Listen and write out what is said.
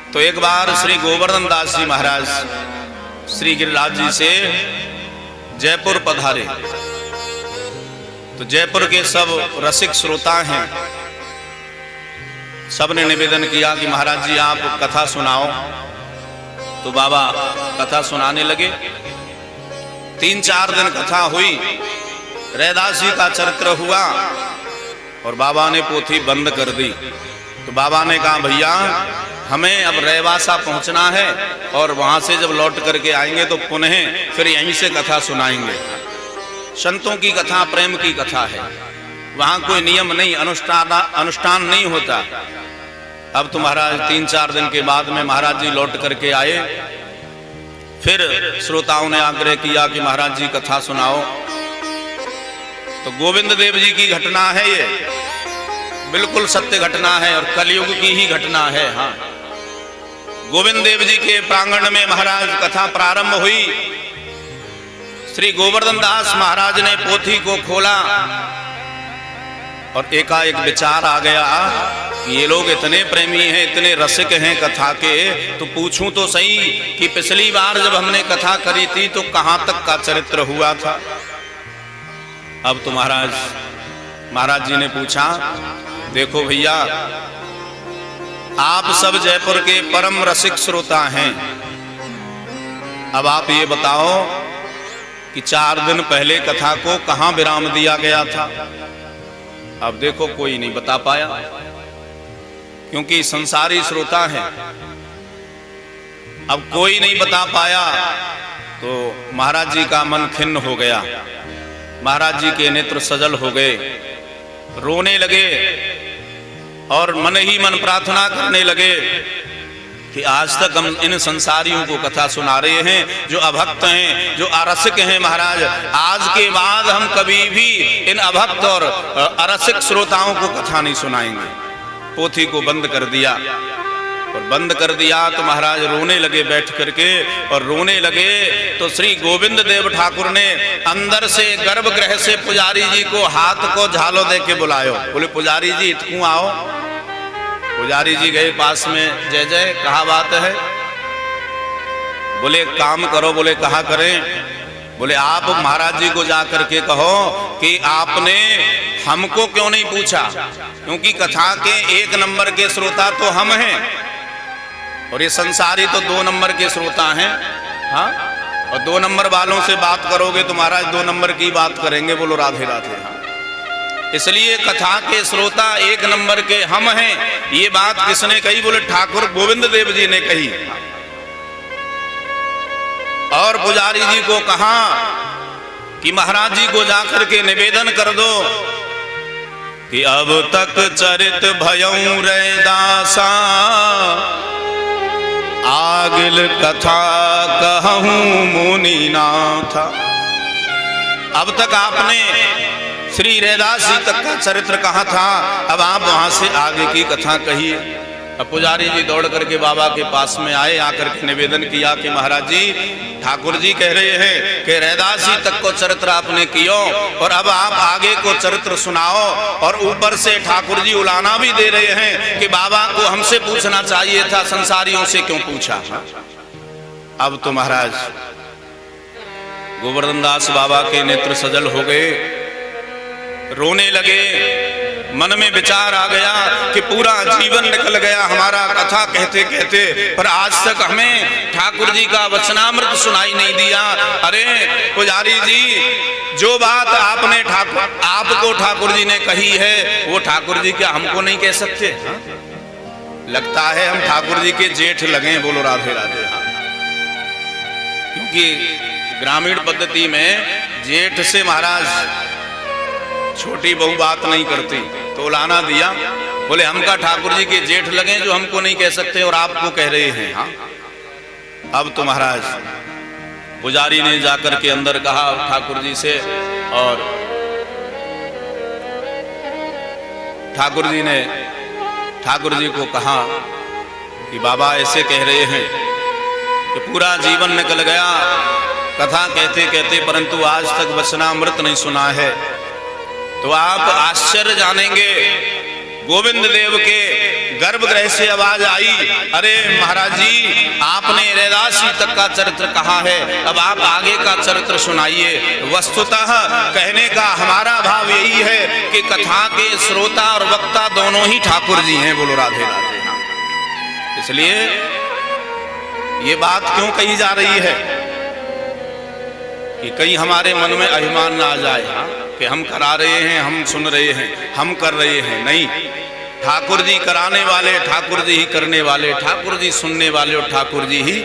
तो एक बार श्री गोवर्धन दास जी महाराज श्री गिरिराज जी से जयपुर पधारे। तो जयपुर के सब रसिक श्रोता हैं, सबने निवेदन किया कि महाराज जी आप कथा सुनाओ। तो बाबा कथा सुनाने लगे। 3-4 दिन कथा हुई, रैदास जी का चरित्र हुआ और बाबा ने पोथी बंद कर दी। तो बाबा ने कहा भैया हमें अब रैवासा पहुंचना है और वहां से जब लौट करके आएंगे तो पुनः फिर यहीं से कथा सुनाएंगे। संतों की कथा प्रेम की कथा है, वहां कोई नियम नहीं, अनुष्ठान नहीं होता। अब तो महाराज 3-4 दिन के बाद में महाराज जी लौट करके आए। फिर श्रोताओं ने आग्रह किया कि महाराज जी कथा सुनाओ। तो गोविंद देव जी की घटना है, ये बिल्कुल सत्य घटना है और कलयुग की ही घटना है। हाँ, गोविंद देव जी के प्रांगण में महाराज कथा प्रारंभ हुई। श्री गोवर्धन दास महाराज ने पोथी को खोला और एकाएक विचार आ गया कि ये लोग इतने प्रेमी हैं, इतने रसिक हैं कथा के, तो पूछूं तो सही कि पिछली बार जब हमने कथा करी थी तो कहां तक का चरित्र हुआ था। अब तो महाराज जी ने पूछा, देखो भैया आप सब जयपुर के परम रसिक श्रोता हैं, अब आप ये बताओ कि 4 दिन पहले कथा को कहां विराम दिया गया था। अब देखो कोई नहीं बता पाया, क्योंकि संसारी श्रोता हैं। अब कोई नहीं बता पाया तो महाराज जी का मन खिन्न हो गया, महाराज जी के नेत्र सजल हो गए, रोने लगे और मन ही मन प्रार्थना करने लगे कि आज तक हम इन संसारियों को कथा सुना रहे हैं जो अभक्त हैं, जो अरसिक हैं। महाराज आज के बाद हम कभी भी इन अभक्त और अरसिक श्रोताओं को कथा नहीं सुनाएंगे। पोथी को बंद कर दिया और बंद कर दिया तो महाराज रोने लगे बैठ करके, और रोने लगे तो श्री गोविंद देव ठाकुर ने अंदर से गर्भगृह से पुजारी जी को हाथ को झालो दे के बुलायो। बोले पुजारी जी इतकू आओ। पुजारी जी गए पास में, जय जय कहा बात है। बोले काम करो। बोले कहा करें। बोले आप महाराज जी को जा करके कहो कि आपने हमको क्यों नहीं पूछा, क्योंकि कथा के 1 नंबर के श्रोता तो हम हैं और ये संसारी तो 2 नंबर के श्रोता हैं। हाँ, और 2 नंबर वालों से बात करोगे तो महाराज 2 नंबर की बात करेंगे। बोलो राधे राधे। हाँ, इसलिए कथा के श्रोता 1 नंबर के हम हैं। ये बात किसने कही? बोले ठाकुर गोविंद देव जी ने कही। और पुजारी जी को कहा कि महाराज जी को जाकर के निवेदन कर दो कि अब तक चरित भयऊ रैदासा, आगिल कथा कहूं मुनि नाथा। अब तक आपने श्री रैदास जी तक का चरित्र कहा था, अब आप वहां से आगे की कथा कहिए। अब पुजारी जी दौड़ करके बाबा के पास में आए, आकर के निवेदन किया कि महाराज जी ठाकुर जी कह रहे हैं कि रैदास जी तक को चरित्र आपने कियो और अब आप आगे को चरित्र सुनाओ। और ऊपर से ठाकुर जी उलाना भी दे रहे हैं कि बाबा को हमसे पूछना चाहिए था, संसारियों से क्यों पूछा। अब तो महाराज गोवर्धन दास बाबा के नेत्र सजल हो गए, रोने लगे। मन में विचार आ गया कि पूरा जीवन निकल गया हमारा कथा कहते कहते, पर आज तक हमें ठाकुर जी का वचनामृत सुनाई नहीं दिया। अरे पुजारी जी, जो बात आपने आपको ठाकुर जी ने कही है वो ठाकुर जी क्या हमको नहीं कह सकते? लगता है हम ठाकुर जी के जेठ लगे। बोलो राधे राधे। क्योंकि ग्रामीण पद्धति में जेठ से महाराज छोटी बहू बात नहीं करती, तो लाना दिया। बोले हमका ठाकुर जी के जेठ लगे जो हमको नहीं कह सकते और आपको कह रहे हैं। हाँ, अब तो महाराज पुजारी ने जाकर के अंदर कहा ठाकुर जी से, और ठाकुर जी ने ठाकुर जी को कहा कि बाबा ऐसे कह रहे हैं कि पूरा जीवन निकल गया कथा कहते कहते, परंतु आज तक वचनामृत नहीं सुना है। तो आप आश्चर्य जानेंगे, गोविंद देव के गर्भगृह से आवाज आई, अरे महाराज जी आपने रैदासी तक का चरित्र कहा है, अब आप आगे का चरित्र सुनाइए। वस्तुतः कहने का हमारा भाव यही है कि कथा के श्रोता और वक्ता दोनों ही ठाकुर जी हैं। बोलो राधे राधे। इसलिए ये बात क्यों कही जा रही है कि कहीं हमारे मन में अभिमान ना आ जाए कि हम करा रहे हैं, हम सुन रहे हैं, हम कर रहे हैं। नहीं, ठाकुर जी कराने वाले, ठाकुर जी ही करने वाले, ठाकुर जी सुनने वाले और ठाकुर जी ही